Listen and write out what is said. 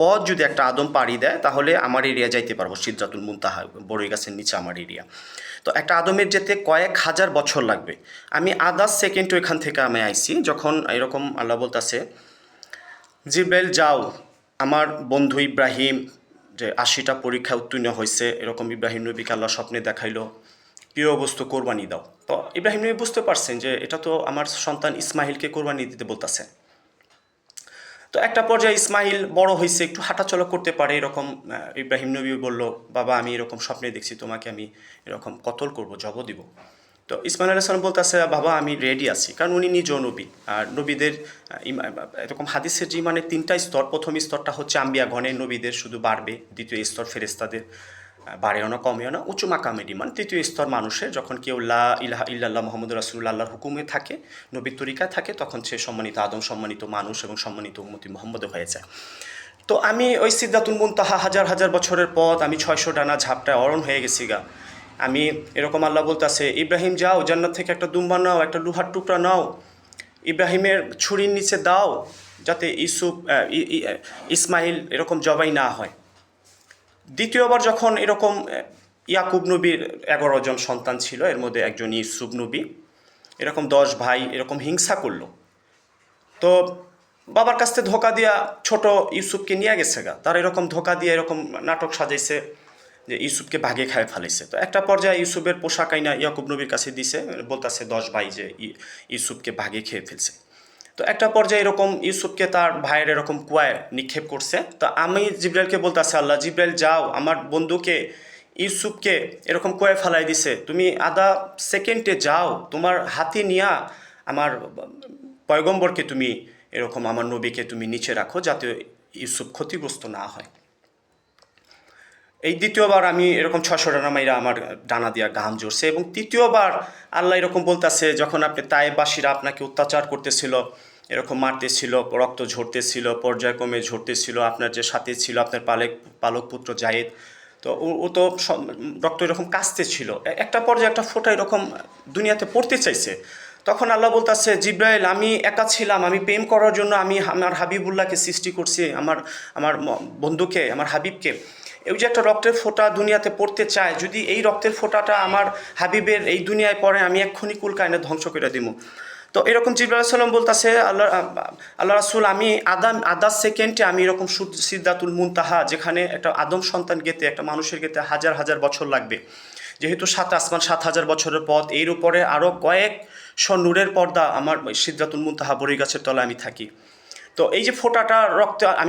পথ যদি একটা আদম পাড়ি দেয় তাহলে আমার এরিয়া যাইতে পারবো, সিদরাতুল মুনতাহা, বড়ই গাছের নিচে আমার এরিয়া। তো একটা আদমের যেতে কয়েক হাজার বছর লাগবে। আমি আধা সেকেন্ড ওইখান থেকে আমি আইছি, যখন এরকম আল্লাহ বলতেছে জিব্রাইল যাও, আমার বন্ধু ইব্রাহিম যে 80টা পরীক্ষা উত্তীর্ণ হয়েছে, এরকম ইব্রাহিম নবীকে আল্লাহ স্বপ্নে দেখাইলো প্রিয় বস্তু কোরবানি দাও। তো ইব্রাহিম নবী বুঝতে পারছেন যে এটা তো আমার সন্তান ইসমাইলকে কোরবানি দিতে বলতেছে। তো একটা পর্যায়ে ইসমাইল বড় হয়েছে, একটু হাঁটাচলা করতে পারে, এরকম ইব্রাহিম নবী বলল, বাবা আমি এরকম স্বপ্নে দেখছি তোমাকে আমি এরকম কতল করব, জব দিব। তো ইসমাইল আলাইহিস সালাম বলতেছে, বাবা আমি রেডি আছি, কারণ উনি নিজেও নবী। আর নবীদের এরকম হাদিসের যে মানে 3টা স্তর, প্রথম স্তরটা হচ্ছে আম্বিয়া গণের নবীদের শুধু বাড়বে, দ্বিতীয় স্তর ফেরেশতাদের বাড়েও না কমেও না, উঁচু মাকামের ইমান। তৃতীয় স্তর মানুষের, যখন কেউ লা ইলাহা ইল্লাল্লাহ মুহাম্মাদুর রাসূলুল্লাহ আল্লাহর হুকুমে থাকে, নবীর তরিকায় থাকে, তখন সে সম্মানিত আদম, সম্মানিত মানুষ এবং সম্মানিত উম্মতি মুহাম্মদ হয়ে যায়। তো আমি ওই সিদরাতুল মুনতাহা, হাজার হাজার বছরের পথ, আমি 600 ডানা ঝাপটায় অরণ হয়ে গেছি গা। আমি এরকম আল্লাহ বলতেছে, ইব্রাহিম যাও, জান্নাত থেকে একটা দুম্বা নাও, একটা লোহার টুকরা নাও, ইব্রাহিমের ছুরির নিচে দাও, যাতে ইসমাইল এরকম জবাই না হয়। দ্বিতীয়বার যখন এরকম ইয়াকুব নবীর 11 জন সন্তান ছিল, এর মধ্যে একজন ইউসুফ নবী, এরকম 10 ভাই এরকম হিংসা করলো। তো বাবার কাছ থেকে ধোকা দিয়া ছোট ইউসুফকে নিয়ে গেছে গা, তার এরকম ধোকা দিয়ে এরকম নাটক সাজাইছে যে ইউসুফকে ভাগে খায় ফেলাইছে। তো একটা পর্যায়ে ইউসুফের পোশাক আইনা ইয়াকুব নবীর কাছে দিছে, বলতেছে 10 ভাই যে ইউসুফকে ভাগে খেয়ে ফেলছে। তো একটা পর্যায়ে এরকম ইউসুফকে তার ভাইয়ের এরকম কুয়ায় নিক্ষেপ করছে। তো আমি জিব্রাইলকে বলতেছে, আল্লাহ জিব্রাইল যাও, আমার বন্ধুকে ইউসুফকে এরকম কুয়ায় ফেলাই দিছে, তুমি আধা সেকেন্ডে যাও, তোমার হাতে নিয়া আমার পয়গম্বরকে তুমি এরকম আমার নবীকে তুমি নিচে রাখো, যাতে ইউসুফ ক্ষতিগ্রস্ত না হয়। এই দ্বিতীয়বার আমি এরকম 600 ডানা মাইরা আমার ডানা দিয়া ঘাম ঝরছে। এবং তৃতীয়বার আল্লাহ এরকম বলতেছে, যখন আপনি তায়েববাসীরা আপনাকে অত্যাচার করতেছিল, এরকম মারতেছিল, রক্ত ঝরতেছিল, পর্যায়ক্রমে ঝরতেছিল, আপনার যে সাথে ছিল আপনার পালক পুত্র জায়েদ, তো ও তো রক্ত এরকম কাঁচতে ছিল, একটা পর্যায়ে একটা ফোঁটা এরকম দুনিয়াতে পড়তে চাইছে। তখন আল্লাহ বলতেছে, জিব্রাইল আমি একা ছিলাম, আমি প্রেম করার জন্য আমি আমার হাবিবুল্লাহকে সৃষ্টি করছি, আমার আমার বন্ধুকে, আমার হাবিবকে। এই যে একটা রক্তের ফোঁটা দুনিয়াতে পড়তে চায়, যদি এই রক্তের ফোঁটাটা আমার হাবিবের এই দুনিয়ায় পড়ে, আমি এক্ষুনি কুল কায়নাত ধ্বংস করে দিব। তো এরকম জিবরাইল আলাইহিস সালাম বলতেছে, আল্লাহ রাসূল আমি আধা সেকেন্ডে আমি এরকম সিদরাতুল মুনতাহা, যেখানে একটা আদম সন্তান গেতে, একটা মানুষের গেতে হাজার হাজার বছর লাগবে, যেহেতু 7 আসমান 7000 বছরের পথ, এর উপরে আরও কয়েকশো নূরের পর্দা, আমার সিদরাতুল মুনতাহা বড়ই গাছের তলায় আমি থাকি। তো এই যে ফোঁটাটা রক্ত আমি